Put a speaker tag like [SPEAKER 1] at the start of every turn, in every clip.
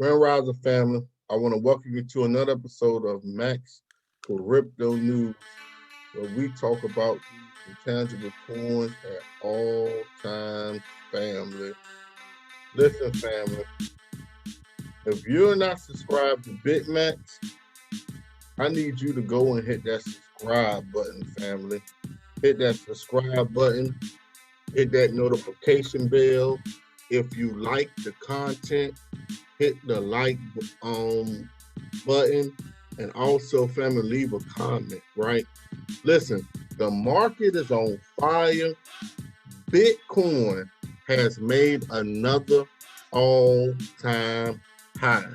[SPEAKER 1] Grand Rising family, I want to welcome you to another episode of Max Crypto News, where we talk about these intangible coins at all times, family. Listen, family, if you're not subscribed to BitMax, I need you to go and hit that subscribe button, family. Hit that subscribe button, hit that notification bell. If you like the content, hit the like button, and also family, leave a comment, right? Listen, the market is on fire. Bitcoin has made another all-time high.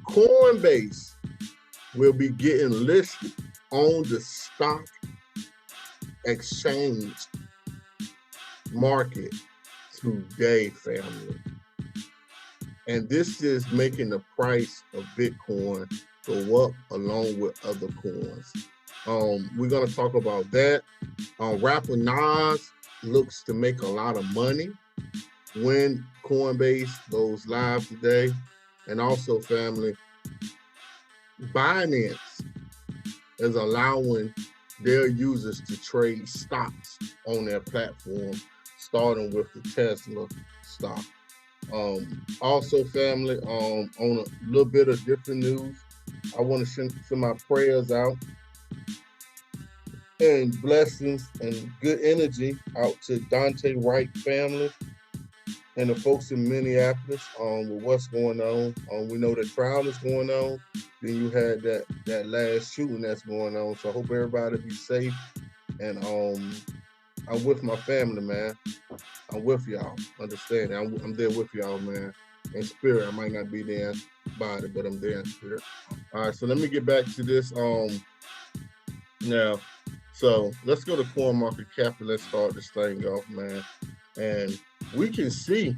[SPEAKER 1] Coinbase will be getting listed on the stock exchange market today, family. And this is making the price of Bitcoin go up along with other coins. We're gonna talk about that. Rapper Nas looks to make a lot of money when Coinbase goes live today. And also, family, Binance is allowing their users to trade stocks on their platform, starting with the Tesla stock. Also, family, on a little bit of different news, I want to send my prayers out and blessings and good energy out to Dante Wright family and the folks in Minneapolis with what's going on. We know the trial is going on. Then you had that last shooting that's going on. So I hope everybody be safe. And I'm with my family, man. I'm with y'all. Understand? I'm there with y'all, man. In spirit, I might not be there in body, but I'm there in spirit. All right, so let me get back to this. Now, so let's go to CoinMarketCap and let's start this thing off, man. And we can see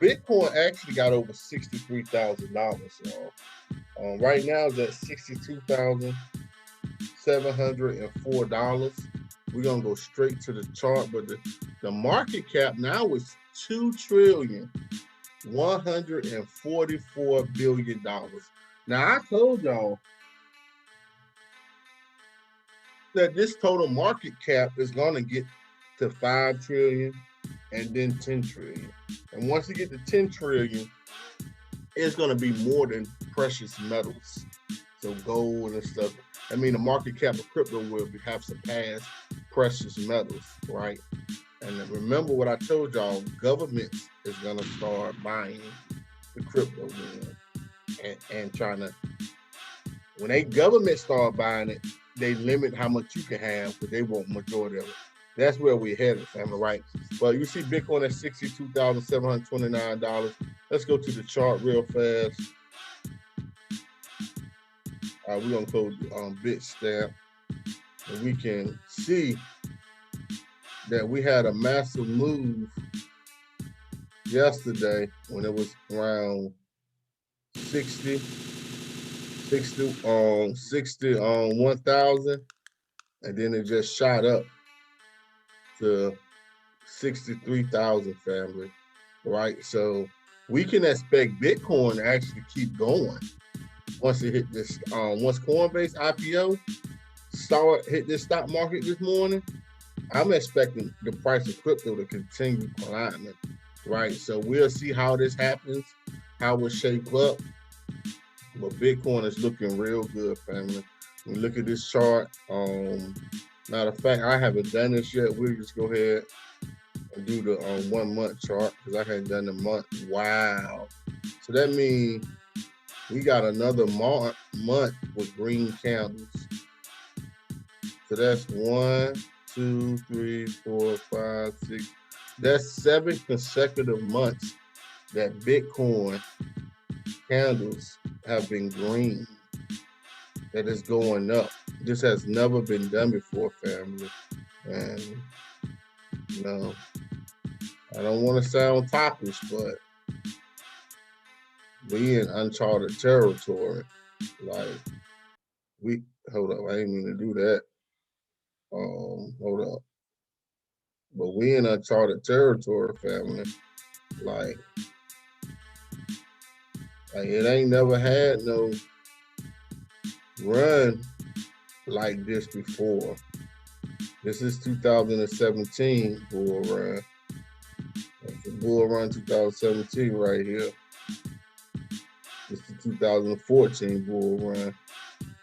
[SPEAKER 1] Bitcoin actually got over $63,000. Right now it's at $62,704. We're gonna go straight to the chart, but the market cap now is $2,144,000,000,000. Now I told y'all that this total market cap is gonna get to 5 trillion and then 10 trillion. And once you get to 10 trillion, it's gonna be more than precious metals. So gold and stuff. I mean, the market cap of crypto will have surpassed precious metals, right? And remember what I told y'all, governments is gonna start buying the crypto then and trying to, when they government start buying it, they limit how much you can have because they want majority of it. That's where we're headed, family, right? But you see Bitcoin at $62,729. Let's go to the chart real fast. We're gonna close Bitstamp, and we can see that we had a massive move yesterday when it was around 1,000, and then it just shot up to 63,000, family, right? So we can expect Bitcoin to actually keep going once it hit this. Once Coinbase IPO hit this stock market this morning, I'm expecting the price of crypto to continue climbing, right? So we'll see how this happens, how it shape up. But Bitcoin is looking real good, family. When we look at this chart, matter of fact, I haven't done this yet. We'll just go ahead and do the 1 month chart because I hadn't done the month. Wow. So that means we got another month with green candles. So that's 1, 2, 3, 4, 5, 6. That's 7 consecutive months that Bitcoin candles have been green. That is going up. This has never been done before, family. And you know, I don't want to sound topish, but we in uncharted territory. Like hold up, I didn't mean to do that. Hold up. But we in uncharted territory, family. Like It ain't never had no run like this before. This is 2017 bull run. That's the bull run 2017 right here. This is the 2014 bull run.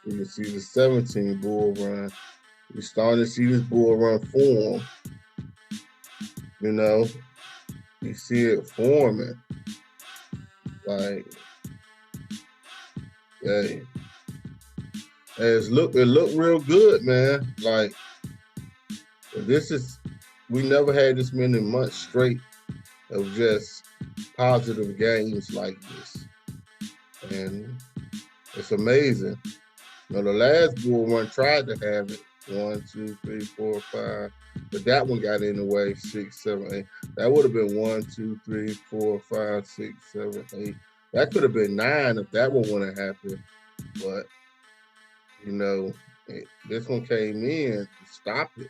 [SPEAKER 1] You can see the 17 bull run. You're starting to see this bull run form. You know, you see it forming. Like, hey, it looked real good, man. Like, we never had this many months straight of just positive gains like this. And it's amazing. You know, the last bull run tried to have it. 1, 2, 3, 4, 5. But that one got in the way. 6, 7, 8. That would have been 1, 2, 3, 4, 5, 6, 7, 8. That could have been 9 if that one wouldn't have happened. But, you know, this one came in to stop it.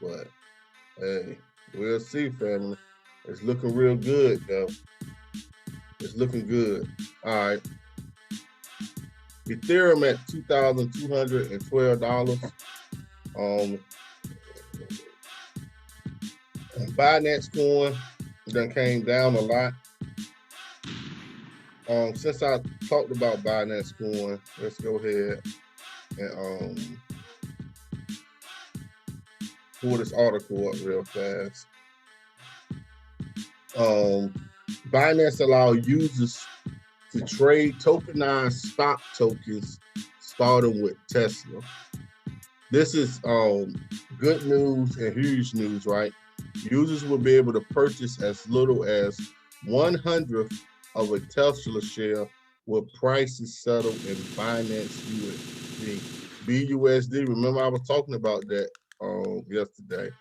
[SPEAKER 1] But, hey, we'll see, family. It's looking real good, though. It's looking good. All right. Ethereum at $2,212. And Binance coin done came down a lot. Since I talked about Binance coin, let's go ahead and pull this article up real fast. Binance allow users to trade tokenized stock tokens, starting with Tesla. This is good news and huge news, right? Users will be able to purchase as little as 1/100th of a Tesla share with prices settled in Binance USD. BUSD, remember I was talking about that yesterday.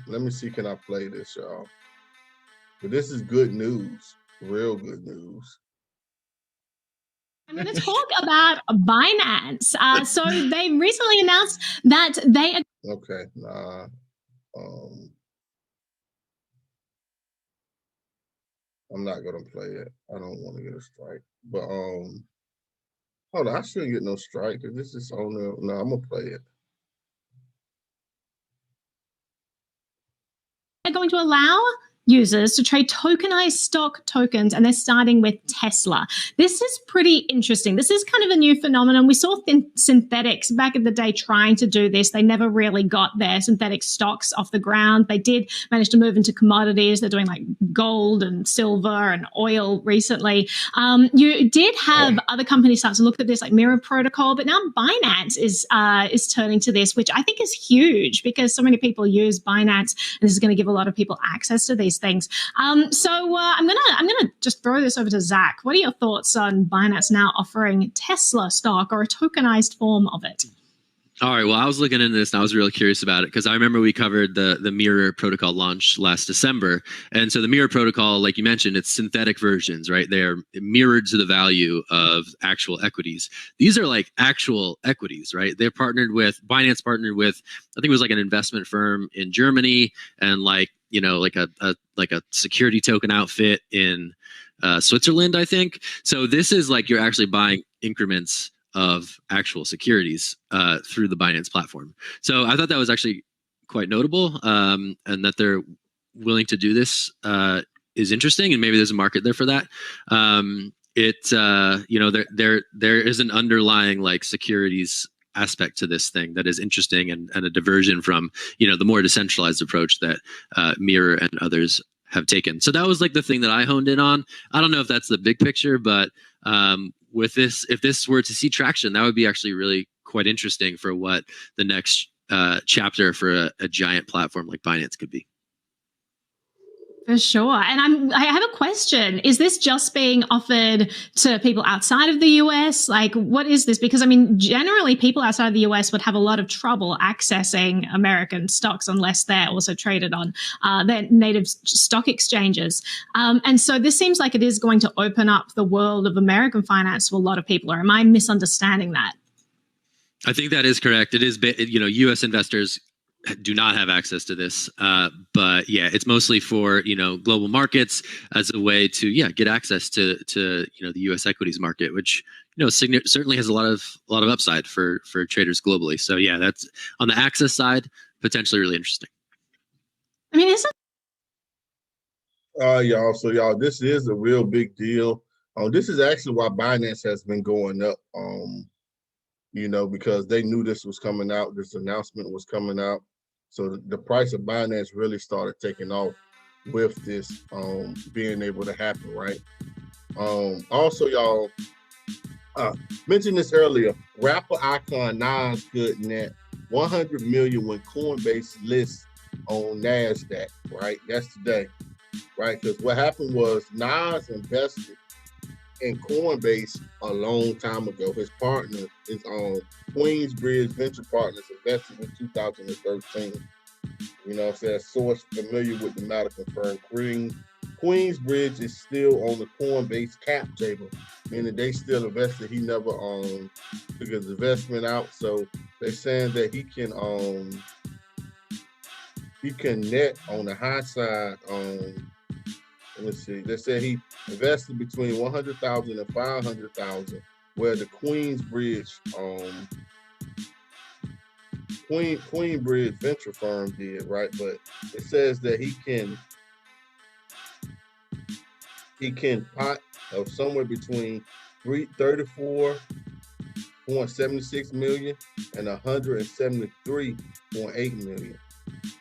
[SPEAKER 1] Let me see, can I play this, y'all? But this is good news, real good news.
[SPEAKER 2] I'm going to talk about Binance. So they recently announced that they...
[SPEAKER 1] Okay, nah. I'm not going to play it. I don't want to get a strike. But, hold on, I shouldn't get no strike because this is on the... No, I'm going to play it.
[SPEAKER 2] They're going to allow users to trade tokenized stock tokens, and they're starting with Tesla. This is pretty interesting. This is kind of a new phenomenon. We saw synthetics back in the day trying to do this. They never really got their synthetic stocks off the ground. They did manage to move into commodities. They're doing like gold and silver and oil recently. You did have other companies start to look at this, like Mirror Protocol, but now Binance is turning to this, which I think is huge because so many people use Binance, and this is going to give a lot of people access to these things. So I'm gonna just throw this over to Zach. What are your thoughts on Binance now offering Tesla stock or a tokenized form of it?
[SPEAKER 3] All right. Well, I was looking into this and I was really curious about it because I remember we covered the Mirror Protocol launch last December. And so the Mirror Protocol, like you mentioned, it's synthetic versions, right? They are mirrored to the value of actual equities. These are like actual equities, right? They're Binance partnered with, I think it was like an investment firm in Germany and like, you know, like a security token outfit in Switzerland, I think. So this is like you're actually buying increments of actual securities through the Binance platform. So I thought that was actually quite notable, and that they're willing to do this is interesting, and maybe there's a market there for that. You know, there is an underlying like securities aspect to this thing that is interesting and a diversion from, you know, the more decentralized approach that Mirror and others have taken. So that was like the thing that I honed in on. I don't know if that's the big picture, but with this, if this were to see traction, that would be actually really quite interesting for what the next chapter for a giant platform like Binance could be.
[SPEAKER 2] For sure. And I have a question. Is this just being offered to people outside of the US? Like, what is this? Because, I mean, generally people outside of the US would have a lot of trouble accessing American stocks unless they're also traded on their native stock exchanges. And so this seems like it is going to open up the world of American finance to a lot of people. Or am I misunderstanding that?
[SPEAKER 3] I think that is correct. It is, you know, US investors do not have access to this. But yeah, it's mostly for, global markets as a way to, get access to the U.S. equities market, which, certainly has a lot of upside for traders globally. So yeah, that's on the access side, potentially really interesting.
[SPEAKER 2] I mean, isn't
[SPEAKER 1] y'all, so y'all, this is a real big deal. This is actually why Binance has been going up, because they knew this was coming out, this announcement was coming out. So the price of Binance really started taking off with this being able to happen, right? Also, y'all, mentioned this earlier, rapper icon Nas could net 100 million when Coinbase lists on Nasdaq, right? That's today, right? Because what happened was Nas invested in Coinbase a long time ago. His partner is on Queensbridge Venture Partners, invested in 2013. A source familiar with the matter confirmed Queensbridge is still on the Coinbase cap table, meaning they still invested. He never took his investment out. So they're saying that he can net on the high side. Let's see. They said he invested between 100,000 and 500,000, where the Queensbridge Queensbridge venture firm did, right? But it says that he can pot of somewhere between 34.76 million and 173.8 million.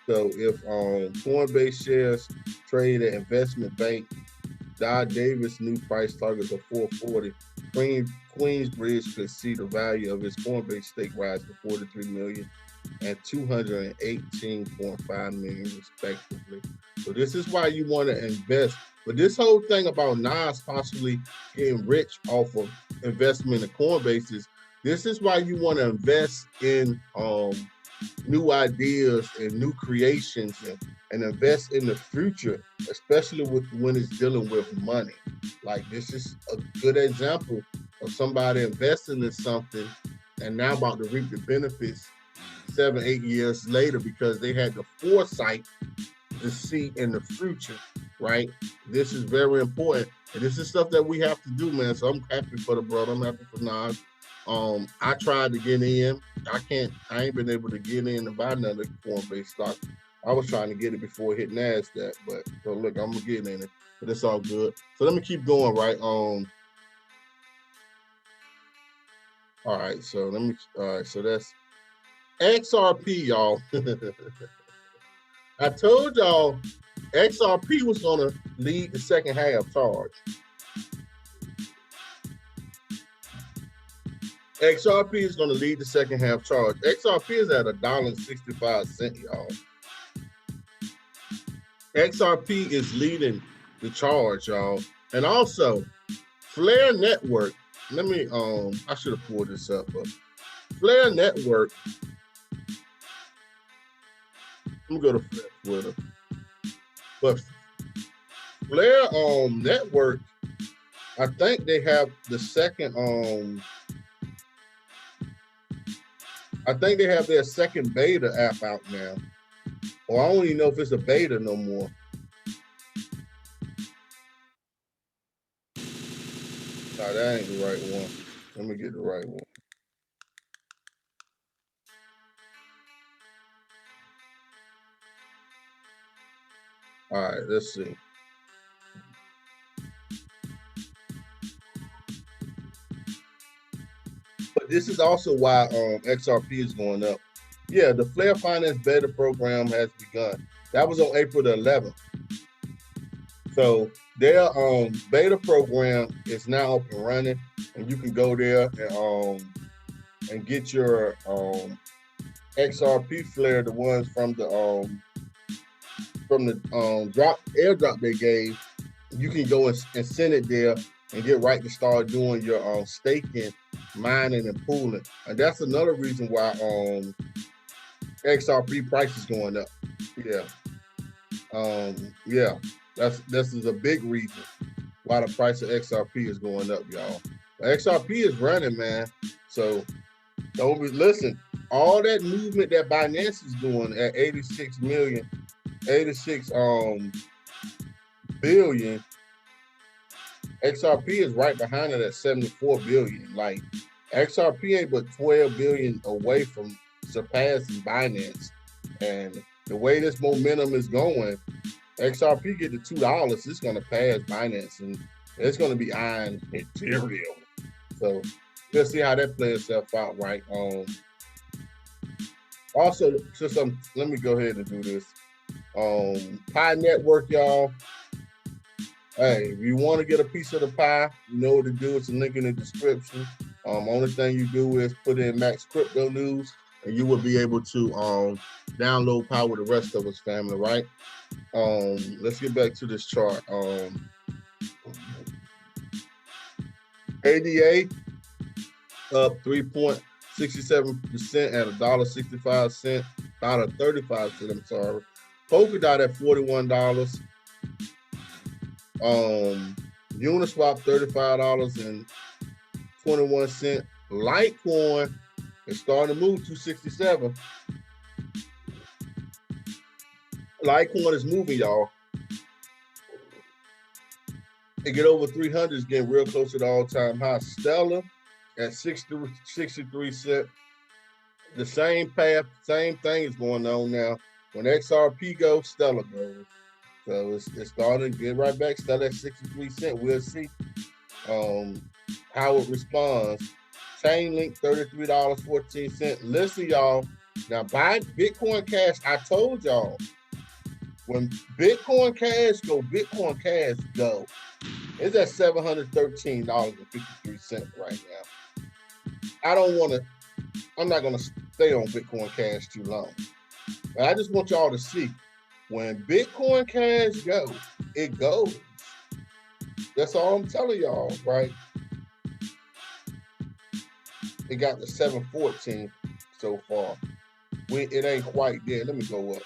[SPEAKER 1] So if Coinbase shares trade at investment bank Dodd Davis new price target of 440, Queensbridge could see the value of its Coinbase stake rise to 43 million and 218.5 million respectively. So this is why you want to invest. But this whole thing about Nas possibly getting rich off of investment in Coinbase this is why you want to invest in new ideas and new creations and invest in the future, especially when it's dealing with money. Like, this is a good example of somebody investing in something and now about to reap the benefits 7-8 years later because they had the foresight to see in the future, right? This is very important. And this is stuff that we have to do, man. So I'm happy for the brother. I'm happy for Nas. I tried to get in. I ain't been able to get in and buy another Coinbase stock. I was trying to get it before it hit NASDAQ, so look, I'm gonna get in it, but it's all good. So let me keep going, right? All right, so so that's XRP, y'all. I told y'all XRP was gonna lead the second half charge. XRP is going to lead the second half charge. XRP is at $1.65, y'all. XRP is leading the charge, y'all. And also, Flare Network. Let me, I should have pulled this up, but Flare Network. Let me go to Flare Twitter. But Flare Network, I think they have the second, I think they have their second beta app out now. Or I don't even know if it's a beta no more. No, that ain't the right one. Let me get the right one. All right, let's see. But this is also why XRP is going up. Yeah, the Flare Finance Beta program has begun. That was on April the 11th. So their beta program is now up and running, and you can go there and get your XRP Flare, the ones from the airdrop they gave. You can go and send it there and get right to start doing your staking, mining, and pooling. And that's another reason why XRP price is going up. Yeah. This is a big reason why the price of XRP is going up, y'all. XRP is running, man. So listen, all that movement that Binance is doing at 86 billion, XRP is right behind it at 74 billion. Like XRP ain't but 12 billion away from surpassing Binance. And the way this momentum is going, XRP get to $2, it's gonna pass Binance, and it's gonna be iron material. So we'll see how that plays itself out, right? Also, let me go ahead and do this. Pi Network, y'all. Hey, if you want to get a piece of the pie, you know what to do. It's a link in the description. Only thing you do is put in Max Crypto News, and you will be able to download Pi with the rest of us, family, right? Let's get back to this chart. ADA up 3.67% at $1.65, $1.35. I'm sorry. Polkadot at $41. Uniswap $35.21. Litecoin is starting to move to 67. Litecoin is moving, y'all. It get over 300 is getting real close to the all-time high. Stellar at 63 cents. The same path, same thing is going on now. When XRP goes, Stellar goes. So it's starting to get right back. Stellar at 63 cents. We'll see how it responds. Chainlink $33.14. Listen, y'all. Now buy Bitcoin Cash. I told y'all, when Bitcoin Cash go, Bitcoin Cash go. It's at $713.53 right now. I'm not gonna stay on Bitcoin Cash too long. But I just want y'all to see, when Bitcoin Cash go, it goes. That's all I'm telling y'all, right? It got to 714 so far. It ain't quite there. Let me go up.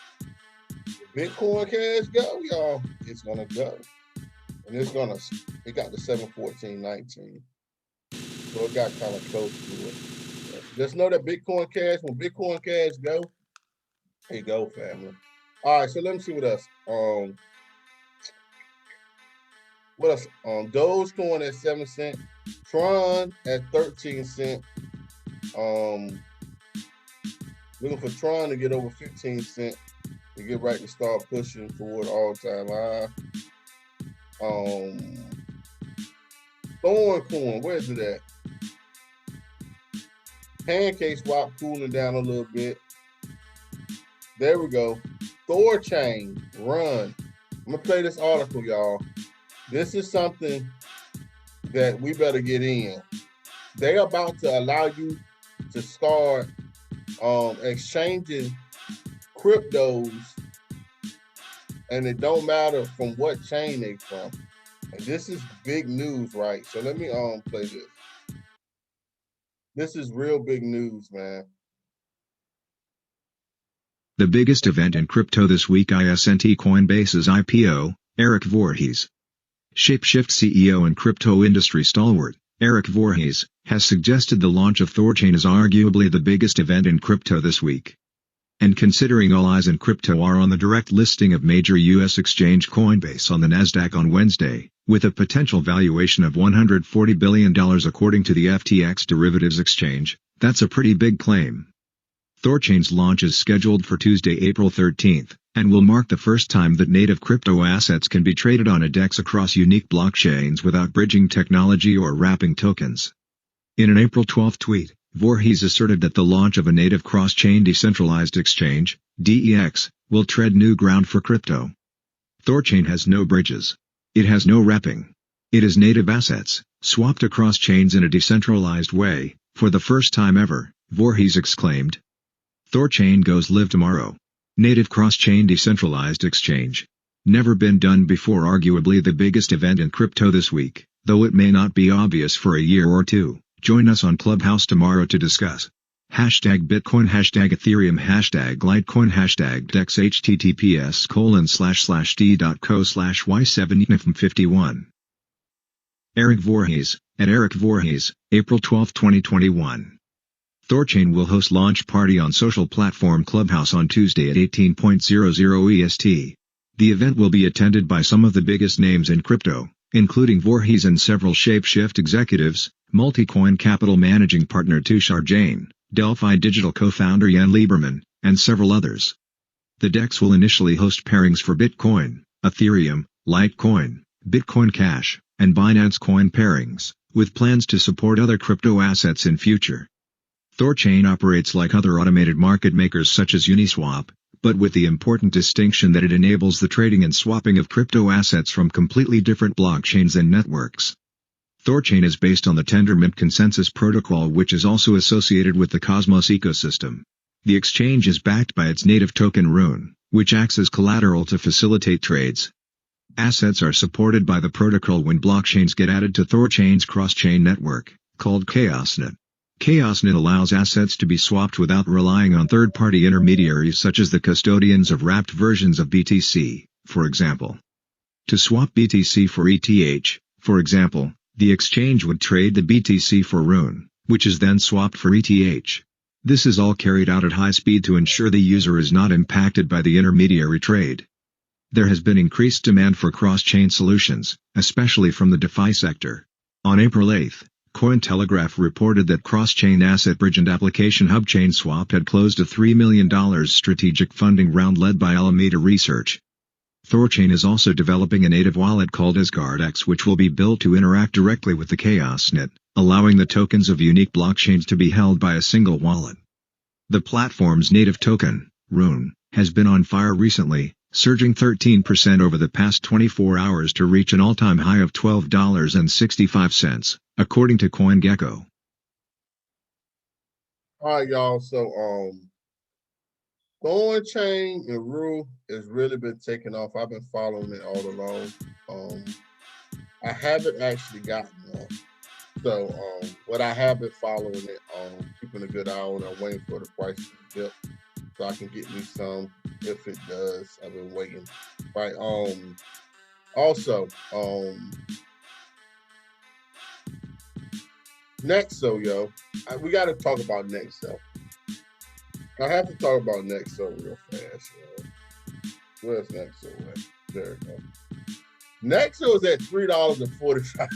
[SPEAKER 1] Bitcoin Cash go, y'all. It's gonna go. And it got to 714.19. So it got kind of close to it. Just know that Bitcoin Cash, when Bitcoin Cash go, it go, family. All right, so let me see what else. What else? Dogecoin at 7 cents. Tron at 13 cents. Looking for Tron to get over 15 cents to get right to start pushing toward all-time high. Thorncoin, where's it at? Pancake swap cooling down a little bit. There we go. THOR chain, run. I'm gonna play this article, y'all. This is something that we better get in. They're about to allow you to start exchanging cryptos, and it don't matter from what chain they from. And this is big news, right? So let me play this. This is real big news, man.
[SPEAKER 4] The biggest event in crypto this week, ISNT Coinbase's IPO, Eric Voorhees. Shapeshift CEO and crypto industry stalwart, Eric Voorhees, has suggested the launch of THOR chain is arguably the biggest event in crypto this week. And considering all eyes in crypto are on the direct listing of major U.S. exchange Coinbase on the Nasdaq on Wednesday, with a potential valuation of $140 billion according to the FTX derivatives exchange, that's a pretty big claim. THOR chain's launch is scheduled for Tuesday, April 13th, and will mark the first time that native crypto assets can be traded on a DEX across unique blockchains without bridging technology or wrapping tokens. In an April 12 tweet, Voorhees asserted that the launch of a native cross-chain decentralized exchange, DEX, will tread new ground for crypto. THOR chain has no bridges. It has no wrapping. It is native assets, swapped across chains in a decentralized way, for the first time ever, Voorhees exclaimed. THOR chain goes live tomorrow. Native cross-chain decentralized exchange. Never been done before, arguably the biggest event in crypto this week, though it may not be obvious for a year or two. Join us on Clubhouse tomorrow to discuss. Hashtag Bitcoin, hashtag Ethereum, hashtag Litecoin, hashtag DEX, https://t.co/y7ifm51. Eric Voorhees, at Eric Voorhees, April 12, 2021. THORchain will host launch party on social platform Clubhouse on Tuesday at 18:00 EST. The event will be attended by some of the biggest names in crypto, including Voorhees and several Shapeshift executives, Multicoin Capital managing partner Tushar Jain, Delphi Digital co-founder Jan Lieberman, and several others. The DEX will initially host pairings for Bitcoin, Ethereum, Litecoin, Bitcoin Cash, and Binance Coin pairings, with plans to support other crypto assets in future. THORchain operates like other automated market makers such as Uniswap, but with the important distinction that it enables the trading and swapping of crypto assets from completely different blockchains and networks. THORchain is based on the Tendermint consensus protocol, which is also associated with the Cosmos ecosystem. The exchange is backed by its native token Rune, which acts as collateral to facilitate trades. Assets are supported by the protocol when blockchains get added to THORchain's cross-chain network, called ChaosNet. ChaosNet allows assets to be swapped without relying on third-party intermediaries such as the custodians of wrapped versions of BTC, for example. To swap BTC for ETH, for example, the exchange would trade the BTC for Rune, which is then swapped for ETH. This is all carried out at high speed to ensure the user is not impacted by the intermediary trade. There has been increased demand for cross-chain solutions, especially from the DeFi sector. On April 8, Cointelegraph reported that cross-chain asset bridge and application hub ChainSwap had closed a $3 million strategic funding round led by Alameda Research. THORchain is also developing a native wallet called AsgardX, which will be built to interact directly with the ChaosNet, allowing the tokens of unique blockchains to be held by a single wallet. The platform's native token, Rune, has been on fire recently, surging 13% over the past 24 hours to reach an all-time high of $12.65, according to CoinGecko.
[SPEAKER 1] All right, y'all. So, THORchain and Rue has really been taking off. I've been following it all along. I haven't actually gotten one. So, but I have been following it, keeping a good eye on it. I'm waiting for the price to dip so I can get me some if it does. I've been waiting. Right. Also, NEXO, yo. We got to talk about NEXO. I have to talk about NEXO real fast, yo. Where's NEXO at? There we go. NEXO is at $3.45.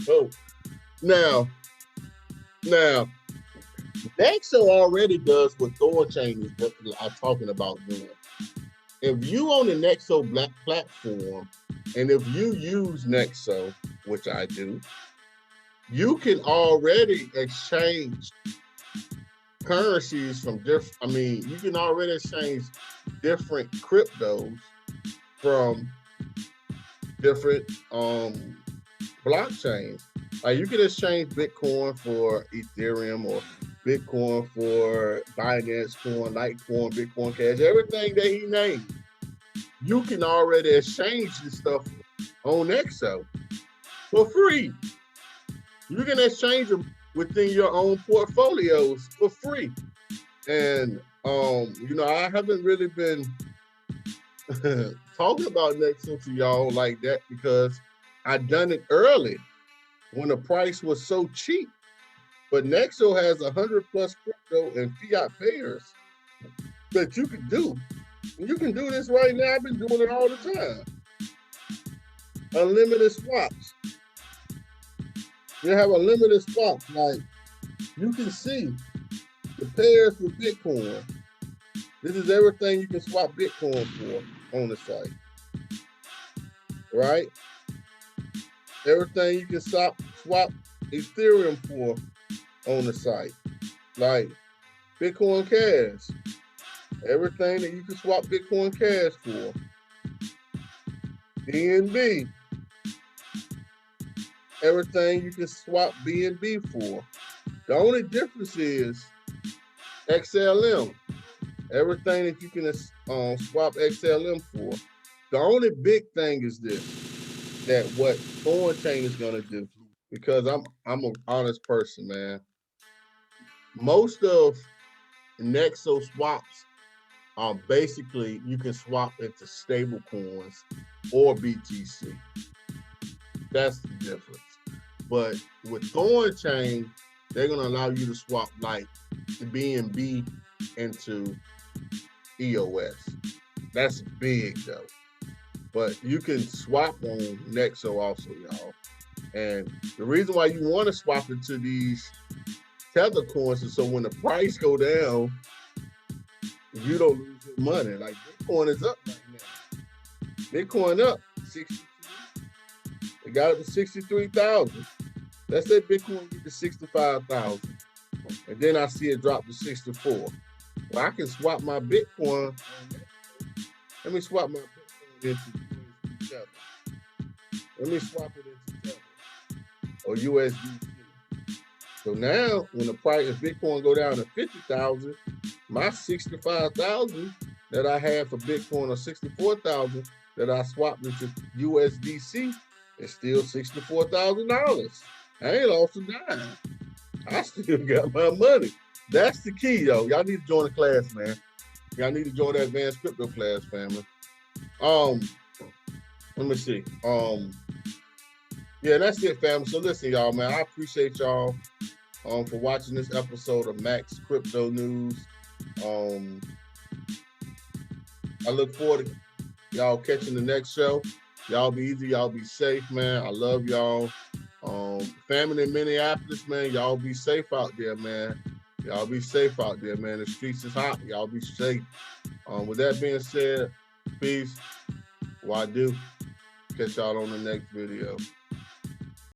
[SPEAKER 1] Yo. Now, NEXO already does what THORchain is talking about doing. If you on the NEXO platform, and if you use NEXO, which I do, you can already exchange currencies from different, you can already exchange different cryptos from different blockchains. Like you can exchange Bitcoin for Ethereum or Bitcoin for Binance Coin, Litecoin, Bitcoin Cash, everything that he named. You can already exchange this stuff on NEXO for free. You can exchange them within your own portfolios for free. And I haven't really been talking about NEXO to y'all like that because I done it early when the price was so cheap. But NEXO has 100+ crypto and fiat pairs that you can do. And you can do this right now. I've been doing it all the time. Unlimited swaps. You have unlimited swaps. Like you can see the pairs for Bitcoin. This is everything you can swap Bitcoin for on the site. Right? Everything you can swap Ethereum for on the site. Like Bitcoin Cash. Everything that you can swap Bitcoin Cash for. BNB. Everything you can swap BNB for. The only difference is XLM. Everything that you can swap XLM for. The only big thing is this, that what THORchain is gonna do, because I'm an honest person, man. Most of NEXO swaps are basically you can swap into stable coins or BTC. That's the difference. But with THORchain, they're gonna allow you to swap like the BNB into EOS. That's big though. But you can swap on NEXO also, y'all. And the reason why you want to swap into these tether coins is so when the price go down, you don't lose your money. Like Bitcoin is up right now. Bitcoin up 62. It got up to 63,000. Let's say Bitcoin get to 65,000. And then I see it drop to 64. Well, I can swap my Bitcoin. Let me swap my Bitcoin into USD tether. Let me swap it into tether or USDC. So now, when the price of Bitcoin go down to 50,000, my 65,000 that I had for Bitcoin or 64,000 that I swapped into USDC is still $64,000. I ain't lost a dime. I still got my money. That's the key, yo. Y'all need to join the class, man. Y'all need to join the advanced crypto class, family. Let me see. Yeah, that's it, family. So listen, y'all, man. I appreciate y'all for watching this episode of Max Crypto News. I look forward to y'all catching the next show. Y'all be easy. Y'all be safe, man. I love y'all. Family in Minneapolis, man. Y'all be safe out there, man. Y'all be safe out there, man. The streets is hot. Y'all be safe. With that being said, peace. Why do? Catch y'all on the next video.